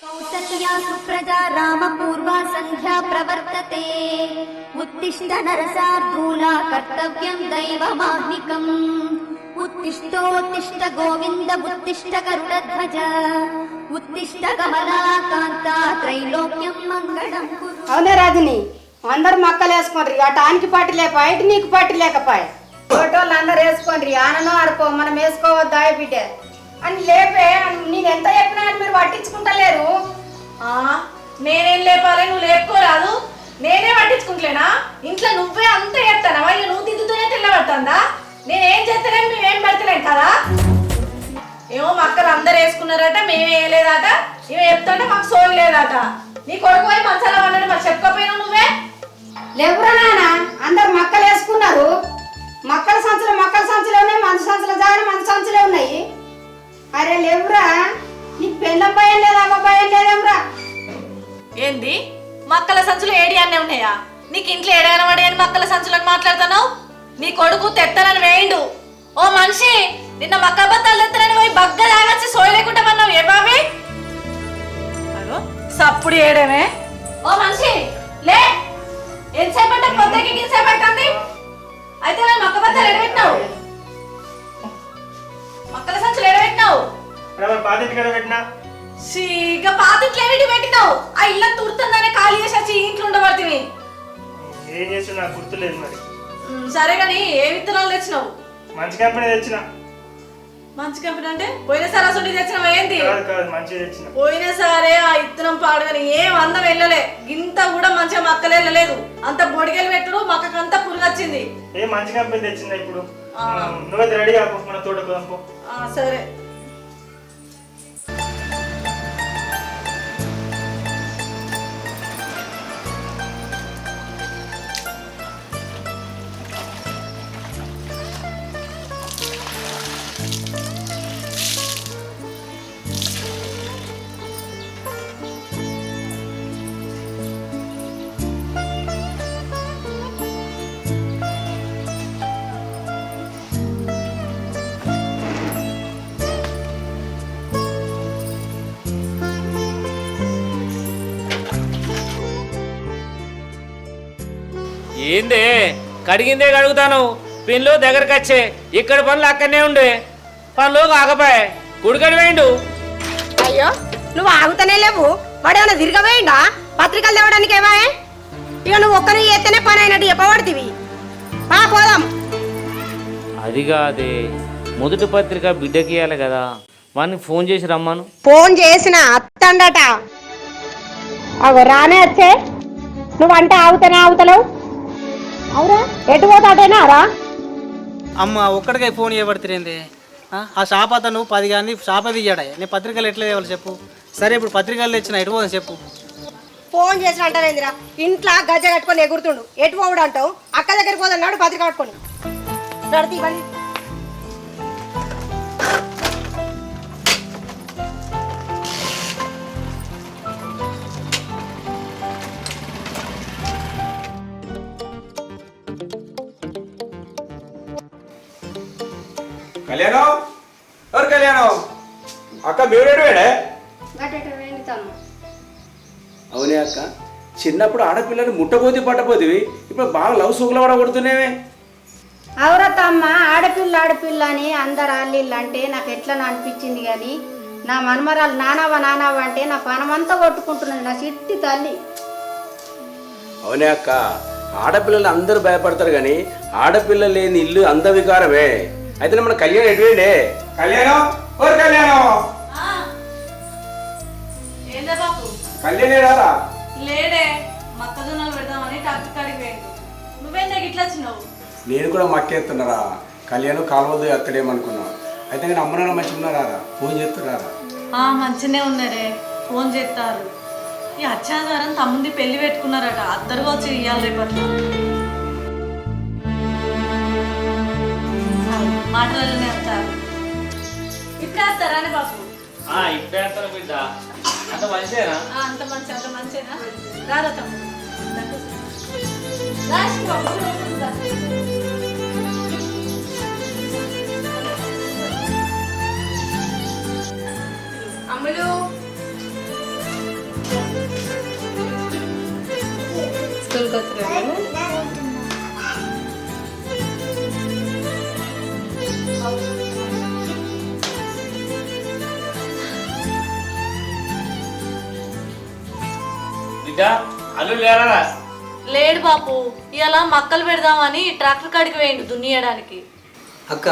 కౌసల్యా సుప్రజా రామపూర్వా సంధ్యా ప్రవర్తతే ఉత్తిష్ట నరసార్దూలా కర్తవ్యం దైవమాహ్నికం ఉత్తిష్టోత్తిష్ట గోవింద ఉత్తిష్ట గరుడధ్వజ ఉత్తిష్ట కమలాకాంత త్రైలోక్యం మంగళం కురు. అవునే రాజుని అందరు మక్కలు వేసుకోండి అటు ఆనికి పాటి లేపాయి ఇటు నీకు పాటి లేకపాయి ఫోటోలు అందరు వేసుకోండి ఆననో ఆడుకో మనం వేసుకోవద్దా బిడ్డ అని లేపే నేను ఎంత చెప్పినా మీరు పట్టించుకుంటలేరు. నేనేం లేపాలి, నువ్వు లేపుకోరాదు. నేనే పట్టించుకుంటలేనా? ఇంట్లో నువ్వే అంత చెప్తానా? ఇక నువ్వు తిద్దుతూనే తెల్లబడుతుందా? నేనేం చేస్తలే, మేమేం పెడతలేం కదా. ఏమో మక్కలు అందరు వేసుకున్నారట, మేమే వేయలేదట. ఇవి చెప్తుంటే మాకు సోలు లేదట. నీ కొడుకు పోయి మంచాల వాళ్ళని మరి చెప్పుకోపోయినావు నువ్వే. లేవురా నాన్న అందరు మక్కలు వేసుకున్నారు. మక్కల సంచులు ఉన్నాయి, మంచు సంచులు జాగ్రత్త మంచు సంచులే ఉన్నాయి. అరే లేవురా నీకు పెళ్ళం భయం లేదా అమ్మ భయం లేదేమ్రా? ఏంది మక్కల సంచులు ఏడి అన్నీ ఉన్నాయా? నీకు ఇంట్లో ఏడగనబడి అని మక్కల సంచులను మాట్లాడుతున్నావు? నీ కొడుకు తెత్తనని వేయండు. ఓ మనిషి, నిన్న మక్క బత్తాలు తెత్తనని పోయి బగ్గ లాగచ్చి సోయలేకుండా పన్నావు. ఏ బాబీ సప్పుడు ఏడమే? ఓ మనిషి లే, ఎంతసేపు అంటే పొద్దుకి గిన్సేపు అవుతుంది. అయితే నేను మక్క బత్తాలు ఎడబెట్టినావు, మక్కల సంచులు ఎడబెట్టినావు. పాతిట్లు ఏమిటి పెట్టినావు? ఆ ఇల్లు తుడుతుందనే ఖాళీ చేసి వచ్చి ఇంట్లో ఉండబడుతుంది. ఏం చేసి నాకు గుర్తులేదు మరి. సరే కానీ ఏ విత్తనాలు తెచ్చినావు? మంచి కంపెనీ తెచ్చిన. మంచి కంపెనీ అంటే పోయినసారి అసలు తెచ్చినావు ఏంది? మంచి తెచ్చిన. పోయినసారే ఆ ఇత్తనం పాడుగాని ఏం అందం వెళ్ళలే, గింత కూడా మంచిగా మక్కలు వెళ్ళలేదు. అంత బొడిగలు పెట్టుడు మక్కకంతా పురుగు వచ్చింది. ఏ మంచి కంపెనీ తెచ్చిందా? ఇప్పుడు నువ్వైతే రెడీ కాకు, మన తోటకు పంపు. సరే ఏందే కడిగిందే కడుగుతాను, పిన్లు దగ్గరకు వచ్చే. ఇక్కడ పనులు అక్కడనే ఉండే, పనులు కాకపోయే గుడికడి వేయండు. అయ్యో నువ్వు ఆగుతానే లేవు, వాడేమన్నా తిరగవేయండా? పత్రికలు తేవడానికి ఏమా? ఇక నువ్వు ఒక్కరిని చేస్తేనే పని అయినట్టు చెప్పబడుతుంది. పోదాం. అది కాదే, మొదటి పత్రిక బిడ్డకి ఇవ్వాలి కదా, వాడిని ఫోన్ చేసి రమ్మను. ఫోన్ చేసిన అత్తండట. అగో రానే వచ్చే, నువ్వంటే ఆగుతానే ఆగుతలేవు. అవురా ఎటు పోతాడేనా రా? అమ్మ ఒక్కడికే ఫోన్ చేయబడుతుంది. ఆ షాప్ అతను 10 కానీ షాప్ అది ఇయ్యాడా? నేను పత్రికలు ఎట్లా ఇవ్వాలి చెప్పు. సరే ఇప్పుడు పత్రికలు తెచ్చిన ఎటు పోదాం చెప్పు. ఫోన్ చేసిన అంటారేందిరా? ఇంట్లో గజ్జ కట్టుకొని ఎగురుతుండు, ఎటు పోవుడు అంటావు? అక్క దగ్గరికి పోదన్నాడు పత్రిక కట్టుకొని. నడితే ఇవ్వండి. కళ్యాణం ఎవరు కళ్యాణం? అక్క మేడేడు వేడే? అవునే అక్క, చిన్నప్పుడు ఆడపిల్లని ముట్టబోతి పట్టబోతివి, ఇప్పుడు బాగా లవ్ సూకుల కూడా కొడుతున్నావే. అవురతమ్మ ఆడపిల్ల అని అందరు ఆళ్ళిళ్ళు అంటే నాకు ఎట్లా అనిపించింది. కానీ నా మనమరాలు నానవ అంటే నా పనమంతా కొట్టుకుంటున్నది నా చిట్టి తల్లి. అవునే అక్క, ఆడపిల్లలు అందరూ భయపడతారు కానీ ఆడపిల్ల లేని ఇల్లు అందవికారమే. అయితే మన కళ్యాణం ఎటువేండే? కళ్యాణం ఓరు కళ్యాణం, ఏందా బాబు? కళ్యాణేడారా? లేడే, మొక్కజొన్నలు పెడదామని డాక్టర్ కాడికి పోయిండు. నువ్వేందా ఇట్లా వచ్చినావు? నేను కూడా మక్కేస్తున్నారా, కళ్యాణం కాలువద్దు ఎత్తడేమనుకున్నా. అయితే నేను అమ్మ నాన్న మంచిగా ఉన్నారా? ఫోన్ చేస్తున్నారా? మంచిగానే ఉన్నారే, ఫోన్ చేస్తారు. ఈ అచ్చాధారం తమ్ముంది పెళ్లి పెట్టుకున్నారట, అద్దరుగా వచ్చి ఇయ్యాలి రేపట్ల. మాటలలోనే వస్తారు. ఇప్పుడే వస్తారా అని బాబు? ఇప్పుడే అంటారు బిడ్డ. అంత మంచిదేనా? అంత మంచిదేనా? రారా తమ్ముడు. అమ్ములు స్కూల్కి వస్తున్నాను. బిడ్డ అల్లు లేరా? లేడు బాపు, ఇలా మక్కలు పెడదామని ట్రాక్టర్ కాడికి వేయండి దున్నియడానికి. అక్క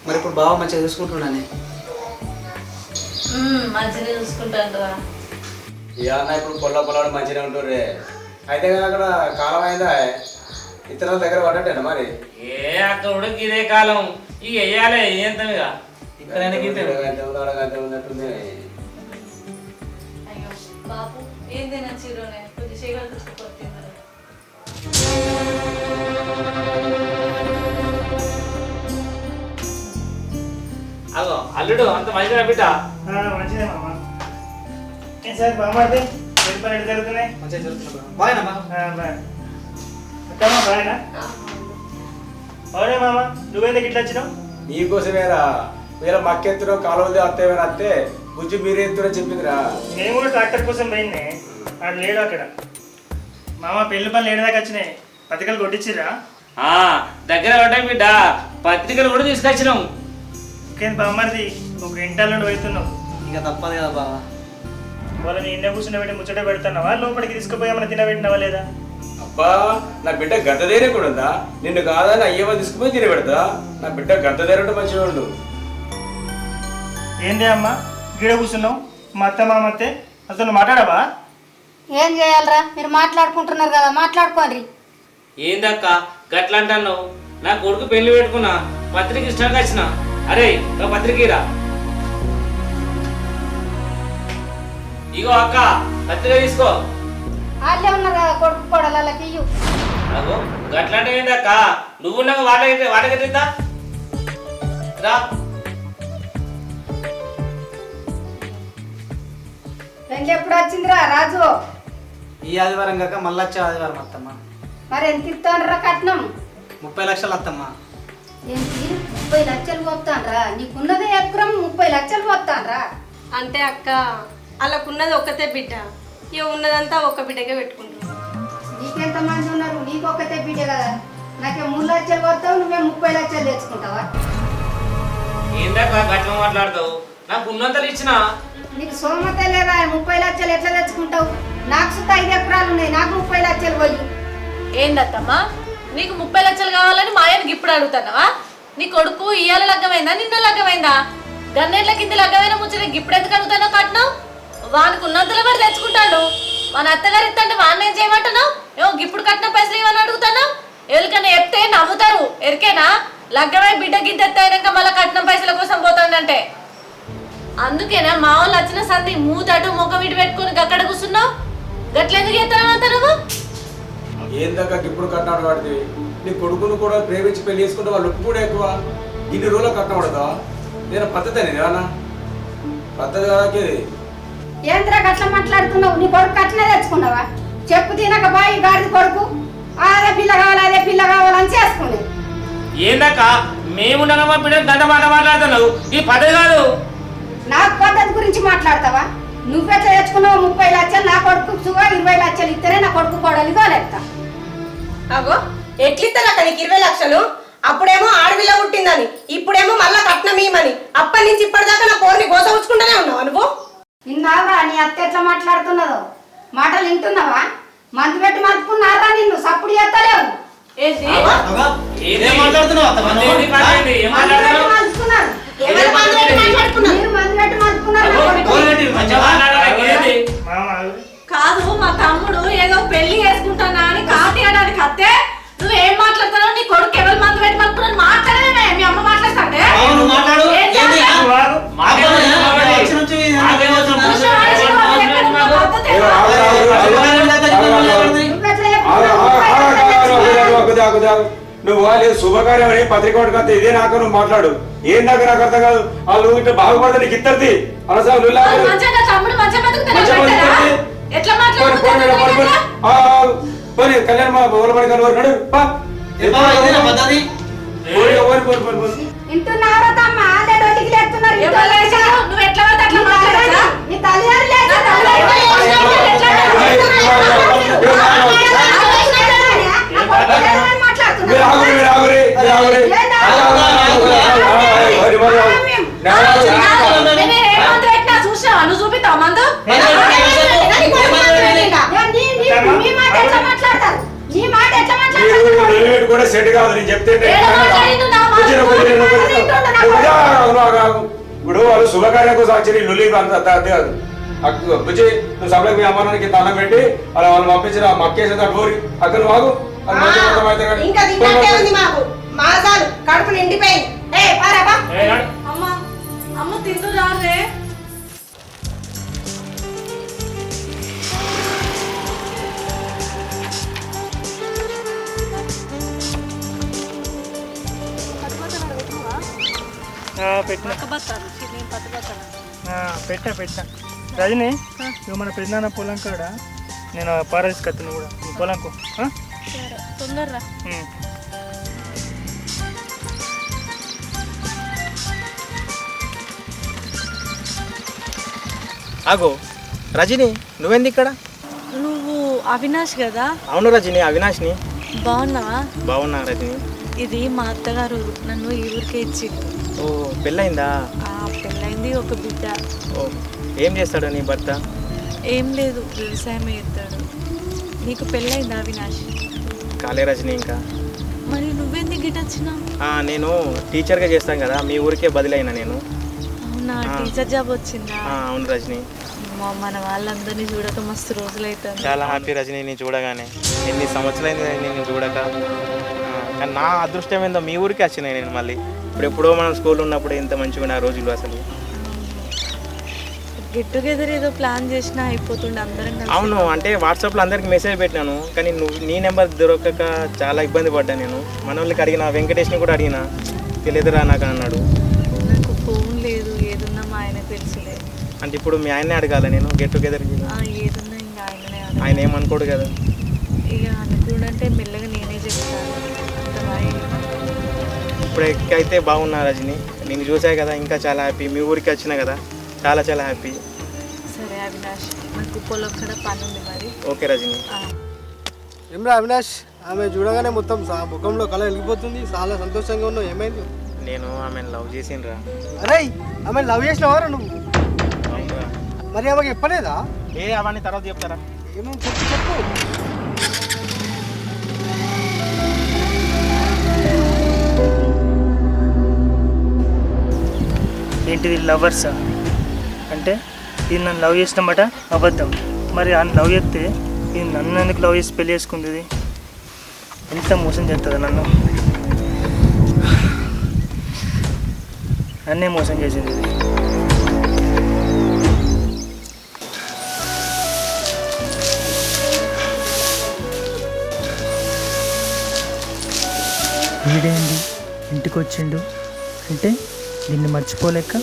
మరి ఇప్పుడు బావ మంచిగా చూసుకుంటున్నానే. మంచిగా చూసుకుంటాను రా. ఇవాళ ఇప్పుడు పొలాడు మంచిగా ఉంటుర్రే. అయితే కానీ అక్కడ కాలం అయిందా ఇతరుల దగ్గర పడ్డట్టేనా మరి? ఏ అక్కడ ఉడికి ఇదే కాలం ఇక వెయ్యాలి ఏంతమిగా ఇక్కడైనా గీతే ఉన్నట్టుంది. అయ్యో బాపు, ఏం తినచ్చు చీరోనే కొద్ది చేయగలు తీసుకుపోతుంది. అగో అల్లుడు అంత మంచిగా బిడ్డ. మంచిదే మామ. ఏం సార్ బాగుంది? పెళ్లి పని ఎటు జరుగుతున్నాయి? మంచిగా జరుగుతున్నా బాగా బాయ్. అత్తమ్మ బాయ్నా? అవునే మామ, నువ్వెందుకు ఇట్లా వచ్చినావు? నీకోసమేరా వీళ్ళ మక్కెత్తులో కాలువలు అత్తేమైనా అత్తే బుజ్జి మీరెత్తురో చెప్పిందిరా. నేను కూడా ట్రాక్టర్ కోసం పోయింది, ఆడు లేడు అక్కడ. మామ పెళ్లి పనులు ఏడాదాకా వచ్చినాయి, పత్రికలు కొట్టించిరా? దగ్గర పడ్డాయి బిడ్డ, పత్రికలు కూడా తీసుకొచ్చినాం. ఇంకేంది బామ్మది, ఒక ఇంటాల నుండి పోతున్నావు. ఇక తప్పదు కదా బావ. వాళ్ళని ఇండ కూర్చుని పెట్టి ముచ్చట పెడుతున్నావా, లోపలికి తీసుకుపోయామని తినబెట్టినావా లేదా? అబ్బా నా బిడ్డ గద్దదేరే కూడా ఉందా? నిన్ను కాదని అయ్యవ తీసుకుపోయి తినబెడతా. నా బిడ్డ గద్దదేరే మంచిగా ఉండు. ఏందే అమ్మా గీడ కూర్చున్నావు? మా అత్త మామత్తే అసలు మాట్లాడవా? ఏం చేయాలరా, మీరు మాట్లాడుకుంటున్నారు కదా, మాట్లాడుకోండి. ఏందక్క గట్లా అంటాను? నా కొడుకు పెళ్లి పెట్టుకున్నా, పత్రిక ఇష్టానికి వచ్చిన. అరే ఒక పత్రిక ఇరా. ఇగో అక్క పత్రిక తీసుకో. వాళ్ళే ఉన్నారు కదా కొడుకు కొడలకి ఇయ్యు. అగో గట్లా అంటే ఏందక్క? నువ్వు నాకు వాటకెట్టిద్దా రా. పెళ్ళి ఎప్పుడు వచ్చిందిరా రాజు? ఈ ఆదివారం కాక మళ్ళీ వచ్చే ఆదివారం అత్తమ్మ. మరి ఎంత ఇస్తానరా కట్నం? 30 లక్షలు అత్తమ్మ. ఏంటి 30 లక్షలు పోతానరా? నీకున్నదే ఎకరం 30 లక్షలు పోతానరా? అంటే అక్క అలాకున్నది ఒక్కతే బిడ్డ, ఇక ఉన్నదంతా ఒక్క బిడ్డకే పెట్టుకుంటున్నాం. నీకెంత మంది ఉన్నారు? నీకు ఒక్కతే బిడ్డ కదా. నాకే 3 లక్షలు పోతావు, నువ్వే 30 లక్షలు తెచ్చుకుంటావా? ఏందక్క గట్లా మాట్లాడతావు? నాకు ఉన్నంతలు ఇచ్చిన. నీకు సోమత లేదా? 30 లక్షలు ఎట్లా తెచ్చుకుంటావు? నాకు సుత 5 ఎకరాలు ఉన్నాయి, నాకు 30 లక్షలు పోయి. ఏందత్తమ్మా, నీకు 30 లక్షలు కావాలని మా ఆయనకి ఇప్పుడు అడుగుతున్నావా? నీ కొడుకు ఇయ్యాల లగ్గమైందా నిన్న లగ్గమైందా? గన్నేళ్ల కింద లగ్గమైన ముచ్చట ఇప్పుడు ఎందుకు అడుగుతానో కట్నం? వానికి ఉన్నంతలో మరి తెచ్చుకుంటాడు. మన అత్తగారు ఇస్తుంటే వాడిని ఏం చేయమంటున్నావు? ఏమో ఇప్పుడు కట్నం పైసలు ఇవ్వని అడుగుతాను. ఎవరికైనా చెప్తే నవ్వుతారు. ఎరికేనా లగ్గమై బిడ్డ గిద్దెత్తాక మళ్ళీ కట్నం పైసల కోసం పోతాడంటే. అందుకేనా మా వాళ్ళు వచ్చిన సంధి మూతటు ముఖం ఇటు పెట్టుకుని అక్కడ కూర్చున్నావు? గట్లెందుకు చేస్తానంత నువ్వు? ఏందాక ఇప్పుడు కట్నాడు వాడిది? నీ కొడుకును కూడా ప్రేమించి పెళ్లి చేసుకుంటే వాళ్ళు ఉప్పు కూడా ఎక్కువ. ఇన్ని రోజులు కట్నం పడదా? నేను పద్ధతి అని ఏమన్నా పద్ధతి కాదాకేది. ఏంద్రా గట్లా మాట్లాడుతున్నావు? నీ కొడుకు కట్నే తెచ్చుకున్నావా? చెప్పు తినక బాయి గాడిది కొడుకు అదే పిల్ల కావాలి అదే పిల్ల కావాలని చేసుకుని. ఏందక్క మేముండగా మా బిడ్డ గంట మాట మాట్లాడుతున్నావు? ఈ పద్ధతి కాదు. నాకు పద్ధతి గురించి మాట్లాడతావా? నువ్వెట్లా తెచ్చుకున్నావు 30 లక్షలు? నా కొడుకు 20 లక్షలు ఇస్తేనే నా కొడుకు కోడలి గోలెత్తా. అగో ఎట్లిస్తారు అక్క నీకు 20 లక్షలు? అప్పుడేమో ఆడవిల్ల పుట్టిందని, ఇప్పుడేమో మళ్ళా కట్నం ఇయ్యమని. అప్పటి నుంచి ఇప్పటిదాకా నా పోరుని గోస ఉంచుకుంటూనే ఉన్నావా నువ్వు? విన్నావా నీ అత్త ఎట్లా మాట్లాడుతున్నదో? మాటలు వింటున్నావా? మందు పెట్టి మర్చుకున్నారా? నిన్ను సప్పుడు చేస్తలేవు. ఏంటి ఏం మాట్లాడుతున్నావు అత్తమ్మ నువ్వు? ఏం మాట్లాడుతున్నావు? మర్చుకున్నారు. ఎవరు మందు పెట్టి మాట్లాడుకున్నారు? మీరు మందు పెట్టి మర్చుకున్నారు. నా కొడుకు. కోరేటి మంచిగా మాట్లాడాలి. ఏంది? మామ కాదు, మా తమ్ముడు ఏదో పెళ్లి చేసుకుంటానా అని కాటియడానికి అత్తే నువ్వేం మాట్లాడుతున్నావు? నీ కొడుకు ఎవరు మందు పెట్టి మర్చుకున్నాను మాట్లాడమే. మీ అమ్మ మాట్లాడుతుంటే అవును మాట్లాడు. ఏంది? వచ్చి నుంచి నువ్వు వాళ్ళు శుభకార్యం అని పత్రిక పట్టుకొస్తే ఇదే నాకు నువ్వు మాట్లాడు. ఏం దాకా నాకు అర్థం కాదు. వాళ్ళు ఇట్లా బాగుపడతా నీకు ఇద్దరిది అనసా పోనీ కళ్యాణ్ మా బోలపడి కనుగొన్నాడు. పద్ధతి వింటున్నారా తమ్మ? ఆడే డొడ్డికి లేస్తున్నారు. నువ్వు ఎట్లా పడితే అట్లా మాట్లాడతా? నీ తల్లిదండ్రులు సెట్ కాదు నేను చెప్తే ఏడ మాట్లాడిండు నా మాట? ఇప్పుడు వాళ్ళు శుభకార్యం కోసం వచ్చి లొల్లి అది కాదు బుజ్జి నువ్వు సభలకు మీ అమ్మానికి దండం పెట్టి అలా వాళ్ళు పంపించిన మక్కేసి డోరి అక్కడ వాగు అది మంచి మొత్తం అయితే కానీ ఇంకా తిన్నట్టే ఉంది మాకు మాసాలు కడుపు నిండిపోయింది. ఏ పారాబా అమ్మ అమ్మ తిందు రారే. పెట్టా పెట్టా రజని నువ్వు మన పెద్దనాన్న పొలం కాడ నేను పారేసి కత్తిని కూడా నీ పొలంకు తొందరరా. ఆగో రజని నువ్వేంది ఇక్కడ? నువ్వు అవినాష్ కదా? అవును రజని, అవినాష్ని. బాగున్నావా? బాగున్నా రజని. ఇది మా అత్తగారు నన్ను ఈ ఊరికే ఇచ్చి. ఓ పెళ్ళయిందా? పెళ్ళైంది, ఒక బిడ్డ. ఓ ఏం చేస్తాడు నీ భర్త? ఏం లేదు, వ్యవసాయం చేస్తాడు. నీకు పెళ్ళైందా అవినాష్? కాలే రజని ఇంకా. మరి నువ్వెందుకు గిట్ వచ్చినావు? నేను టీచర్గా చేస్తాను కదా, మీ ఊరికే బదిలైనా నేను. అవునా, టీచర్ జాబ్ వచ్చిందా? అవును రజని. మన వాళ్ళందరినీ చూడక మస్తు రోజులు అవుతుంది. చాలా హ్యాపీ రజని నేను చూడగానే. ఎన్ని సంవత్సరాలైంది నేను చూడక. కానీ నా అదృష్టం ఏందో మీ ఊరికి వచ్చినాయి నేను మళ్ళీ. ఇప్పుడు ఎప్పుడో మనం స్కూల్లో ఉన్నప్పుడు ఎంత మంచిగా ఆ రోజులు అసలు. గెట్ టుగెదర్ ఏదో ప్లాన్ చేసినా అయిపోతుండే అందరం కలిసి. అవును, అంటే వాట్సాప్లో అందరికి మెసేజ్ పెట్టినాను, కానీ నీ నెంబర్ దొరకక చాలా ఇబ్బంది పడ్డా నేను. మన వాళ్ళకి అడిగిన, వెంకటేష్ని కూడా అడిగినా, తెలియదురా నాకు అన్నాడు. నాకు ఫోన్ లేదు, ఏదున్నా మా ఆయన తెలుసులే. అంటే ఇప్పుడు మీ ఆయన్నే అడగాల నేను గెట్ టుగెదర్కి? ఏదున్నా ఇంకా ఆయననే ఆయన ఏమనుకోడు కదా. ఇక అనుకుంటే మెల్లగా నేనే చెప్తాను. ఇప్పుడు ఎక్కైతే బాగున్నా రజని, నేను చూసాయి కదా, ఇంకా చాలా హ్యాపీ. మీ ఊరికి వచ్చినా కదా, చాలా చాలా హ్యాపీ. సరే అవినాష్, నాకు పొలం కడ పని ఉంది మరి. ఓకే రజని. ఏమ్రా అవినాష్, ఆమె చూడగానే మొత్తం ముఖంలో కళ వెళ్ళిపోతుంది. చాలా సంతోషంగా ఉన్నావు, ఏమైంది? నేను ఆమెను లవ్ చేసిండ్రా. అరే ఆమె లవ్ చేసినవారా నువ్వు? మరి ఆమెకి చెప్పలేదా? అవన్నీ తర్వాత చెప్తారా? ఏమేమి చెప్పు. ఏంటిది లవర్సా? అంటే ఇది నన్ను లవ్ చేసినమాట అబద్ధం. మరి ఆయన లవ్ చేస్తే ఇది నన్ను ఎందుకు లవ్ చేసి పెళ్లి చేసుకుంది? ఇది ఎంత మోసం చేస్తుందా నన్ను? నన్నే మోసం చేసింది ఇది. వీడేంటి ఇంటికి వచ్చిండు అంటే దీన్ని మర్చిపోలేక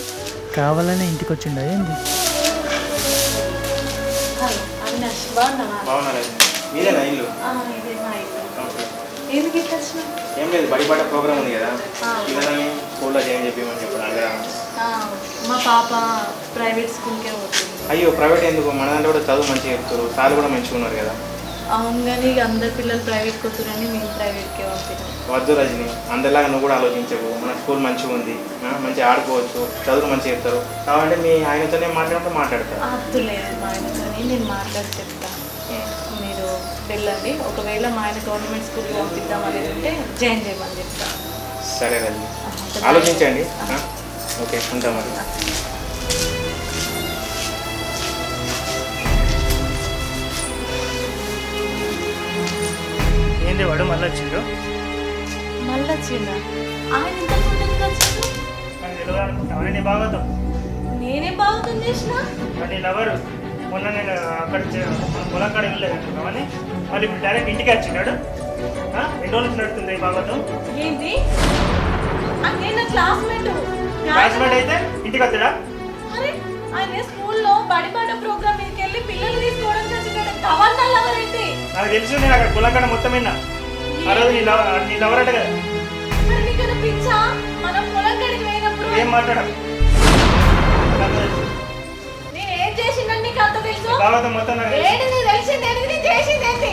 కావాలనే ఇంటికి వచ్చిండు ఏంది? అవినాష్ బాగున్నావా? బాగున్నా రజని. మీదేనా ఇల్లు? ఇదే మా ఇల్లు. ఎందుకు ఇట్లా వచ్చినావు? ఏం లేదు, బడిపాట ప్రోగ్రామ్ ఉంది కదా, పిల్లలని స్కూల్లో జాయిన్ చెప్పమని చెప్పాను అడగరా. మా పాప ప్రైవేట్ స్కూల్కే పోతుంది. అయ్యో ప్రైవేట్ ఎందుకు? మన దాంట్లో కూడా చదువు మంచిగా చెప్తారు, సార్లు కూడా మంచిగా ఉన్నారు కదా. అవును, కానీ ఇక అందరు పిల్లలు ప్రైవేట్ కొట్టురని మేము ప్రైవేట్కే పంపినాం. వద్దు రజని, అందరిలాగా నువ్వు కూడా ఆలోచించవు. మన స్కూల్ మంచిగా ఉంది, మంచిగా ఆడుకోవచ్చు, చదువులు మంచిగా చెప్తారు. కావాలంటే మీ ఆయనతోనే మాట్లాడినప్పుడు మాట్లాడతారు. లేదు మా ఆయనతోని నేను మాట్లాడి చెప్తాను. మీరు వెళ్ళండి, ఒకవేళ మా ఆయన గవర్నమెంట్ స్కూల్కి పంపిద్దామని అంటే జాయిన్ చేయమని చెప్తాను. సరే రజని, ఆలోచించండి. ఓకే, ఉంటాం మరి. ఏంటి వాడు మళ్ళీ వచ్చిండు? మళ్ళీ వచ్చిందా? ఆయన ఇంతకుముందు ఎందుకు వచ్చిండు? నాకు తెలియదు అనుకుంటాను. నీ బాగోతాం నేనేం బాగుంటుంది చేసిన? నీ లవరు మొన్న నేను అక్కడ మన పొలం కాడ వెళ్ళలేదు అనుకున్నామని మళ్ళీ ఇప్పుడు డైరెక్ట్ ఇంటికి వచ్చినాడు. 2 రోజుల నుంచి నడుతుంది బాగోతాం. ఏంటి? నేను క్లాస్మేట్. క్లాస్మేట్ అయితే ఇంటికి వస్తాడా? అరే ఆయన స్కూల్లో బడిపాట ప్రోగ్రామ్ మీదకి వెళ్ళి పిల్లలు తీసుకోవడానికి వచ్చినాడు. గవర్నర్ లవర్ ఏంటి? నాకు తెలుసు, నేను అక్కడ పొలం కాడ మొత్తం విన్నా. ఆ రోజు నీ లవర్ అంటే కదా. మరి నీకు పిచ్చా? మనం పొలం కాడికి పోయినప్పుడు ఏం మాట్లాడా? నేను ఏం చేసిందని నీకు అంత తెలుసు? బాగోతాం మొత్తం నాకు తెలుసు. ఏంటి నీకు తెలిసింది? ఏంటి నేను చేసింది ఏంటి?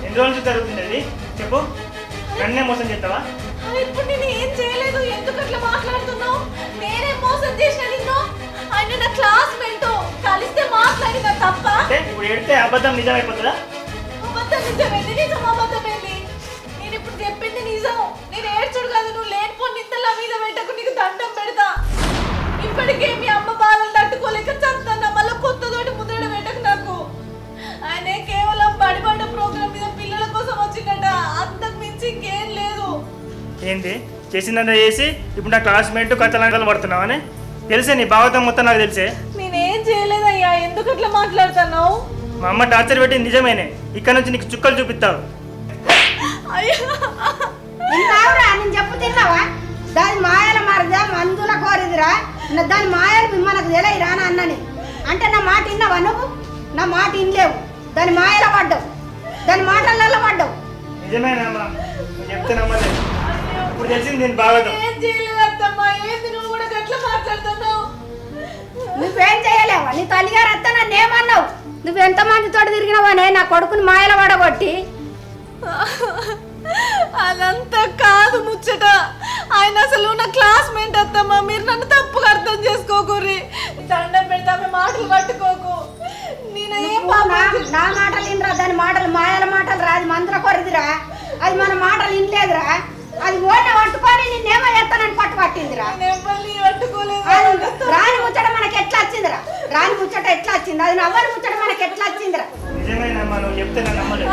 ఎన్ని రోజుల నుంచి జరుగుతుంది అది చెప్పు. నన్నే మోసం చేస్తావా? ఇప్పుడు నేను ఏం చేయలేదు, ఎందుకు అట్లా మాట్లాడుతున్నావు? నేనే మోసం చేసిన నిన్ను. ఆయన నా క్లాస్మేట్, కలిస్తే మాట్లాడిన తప్ప. అంటే ఇప్పుడు ఎడితే అబద్ధం నిజమైపోతుందా? అబద్ధం నిజమేంది, నిజం అబద్ధమేంది? నేను ఇప్పుడు కళ్ళ మీద పెట్టకు, నీకు దండం పెడతా. ఇప్పటికే మీ అమ్మ బాధలు తట్టుకోలేక చస్తాను, మళ్ళీ కొత్తతోటి ముద్రడ పెట్టకు నాకు. ఆయన కేవలం బడిపడ్డ ప్రోగ్రామ్ మీద పిల్లల కోసం వచ్చిందట, అంతకు మించి ఇంకేం లేదు. ఏంటి చేసిందంతా చేసి ఇప్పుడు నా క్లాస్మేట్ కథలంకలు పడుతున్నావని తెలిసే, నీ భాగవతం మొత్తం నాకు తెలిసే. నేనేం చేయలేదయ్యా, ఎందుకు అట్లా మాట్లాడుతున్నావు? మా అమ్మ టార్చర్ పెట్టి నిజమేనే, ఇక్కడ నుంచి నీకు చుక్కలు చూపిస్తావు. తిన్నావురా, నేను చెప్పు తిన్నావా? దాని మాయల మరదా మందుల కోరిదిరా, దాని మాయలు మనకు తెలియరా అని అన్నని అంటే నా మాట విన్నావా నువ్వు? నా మాట వినలేవు, దాని మాయల పడ్డావు, దాని మాటలలో పడ్డావు. నిజమేనా అమ్మా, నువ్వు చెప్తే నమ్మలేదు. ఇప్పుడు తెలిసింది నేను భాగవతం. ఏం చేయలేదు అత్తమ్మా, ఏంది నువ్వు కూడా గట్ల మాట్లాడుతున్నావు? నువ్వేం చేయలేవా? నీ తల్లిగారు అత్త నన్ను ఏమన్నావు? నువ్వు ఎంతమందితో తిరిగినావనే నా కొడుకుని మాయల పడగొట్టి. అదంతా కాదు ముచ్చట, ఆయన అసలు నా క్లాస్మేట్ అత్తమ్మా, మీరు నన్ను తప్పుగా అర్థం చేసుకోకూరి. దండం పెడతా, మాటలు పట్టుకోకు. నేను ఏం నా మాటలు వినరా, దాని మాటలు మాయల మాటలు రా, అది మందుల కొరదిరా, అది మన మాటలు వినలేదురా, అది ఓట పట్టుకొని నిన్నేమో చేస్తానని పట్టుపట్టిందిరా. రాని ముచ్చట మనకి ఎట్లా వచ్చిందిరా? రాని ముచ్చట ఎట్లా వచ్చింది? అది నవ్వని ముచ్చట మనకి ఎట్లా వచ్చిందిరా? నిజమేనమ్మా, నువ్వు చెప్తే నేను నమ్మలేదు.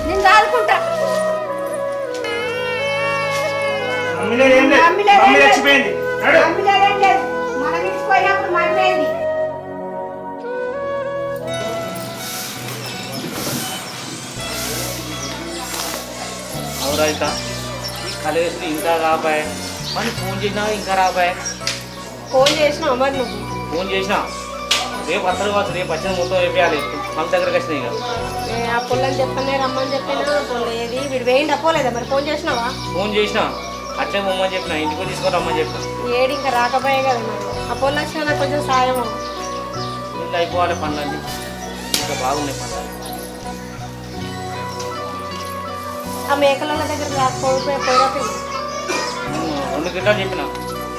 నేను దాదుకుంటా. చచ్చిపోయింది. మనం ఇచ్చిపోయినప్పుడు మమ్మేది. అవురా ఇంకా ఈ కలేసి ఇంకా రాబాయ్, మరి ఫోన్ చేసినా ఇంకా రాబాయ్. ఫోన్ చేసినావు మరి నువ్వు? ఫోన్ చేసినా రేపు వస్తారు కావచ్చు, రేపు వచ్చిన మొత్తం వేపేయాలి. మన దగ్గరకు వచ్చినాయి ఇక. ఆ పొల్లని చెప్పనే రమ్మని చెప్పినా ఏది వీడు వేయండి అపోలేదా? మరి ఫోన్ చేసినావా? ఫోన్ చేసినా అట్లే పొమ్మని చెప్పిన, ఇంటికి తీసుకొని రమ్మని చెప్పిన. ఏడు ఇంకా రాకపోయే కదా మరి. ఆ పొల్ల వచ్చినా నాకు కొంచెం సాయం. ఇల్లు అయిపోవాలి పనులన్నీ, ఇంకా బాగున్నాయి పనులు. ఆ మేకల దగ్గర రాకపోయిపోయి 2 గింటలు చెప్పిన,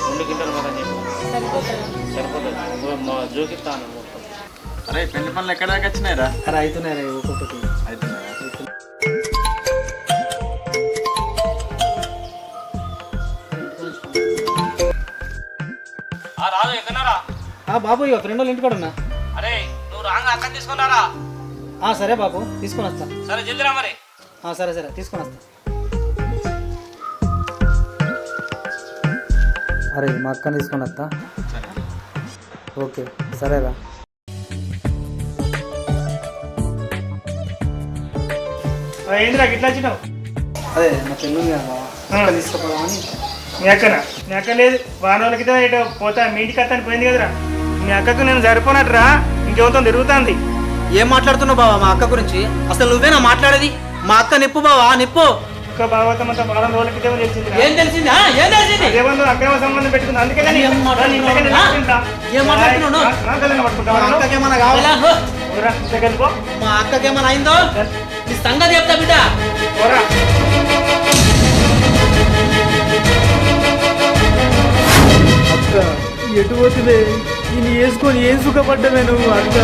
2 గింటలు కదా చెప్పిన. సరిపోతుంది. సరిపోతుంది, మా జోకిస్తాను మొత్తం. అరే పెళ్లి పనులు ఎక్కడ దాకా వచ్చినాయిరా? అరే అవుతున్నాయి ఒక్కొక్కటి. అవుతున్నాయా? రాజు ఎక్కడారా? బాబు ఇక ఫ్రెండ్ వాళ్ళ ఇంటికాడ ఉన్నా. అరే నువ్వు రాంగ్ అక్కని తీసుకున్నారా? సరే బాబు తీసుకొని వస్తా. సరే జల్దిరా మరి. సరే సరే తీసుకొని వస్తా. అరే మా అక్కని తీసుకొని వస్తా. ఓకే సరేరా. ఏంద్రా ఇట్లా వచ్చినావు? అదే మా పెళ్ళి ఉంది కదా తీసుకుపోదామని. మీ అక్కనా? మీ అక్క లేదు, వారం రోజుల క్రితం ఇటు పోతా మీ ఇంటికి అత్తని పోయింది కదరా. మీ అక్కకు నేను సరిపోనట్రా, ఇంకెవరితో తిరుగుతుంది. ఏం మాట్లాడుతున్నావు బావా మా అక్క గురించి? అసలు నువ్వేనా మాట్లాడేది? మా అక్క నిప్పు బావా నిప్పు. అక్క భాగవతం అంతా వారం రోజుల క్రితం తెలిసింది. ఏం తెలిసింది? ఏం తెలిసింది? అదేమో అక్రమ సంబంధం పెట్టుకుంది, అందుకే ఏం మాట్లాడుతున్నావు? అక్కకేమన్నా కావాలా? మా అక్కకేమన్నా అయిందో నీ సంగతి చెప్తా బిడ్డ. అక్క ఎటు పోతుంది? ఈయన వేసుకొని ఏం సుఖపడ్డా నేను అక్క.